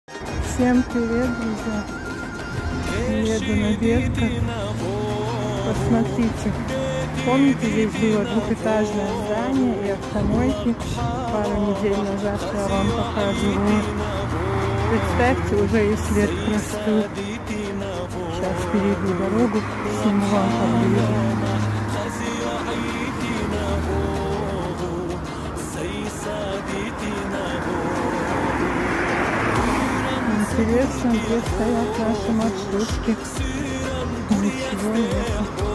Всем привет, друзья! Еду на Бергах. Посмотрите, помните, здесь было двухэтажное здание и автомойки пару недель назад, я вам показывала. Представьте, уже и след простыл. Сейчас перейду дорогу, сниму вам поближе. Интересно, где стоят наши маршрутки. Ничего нет.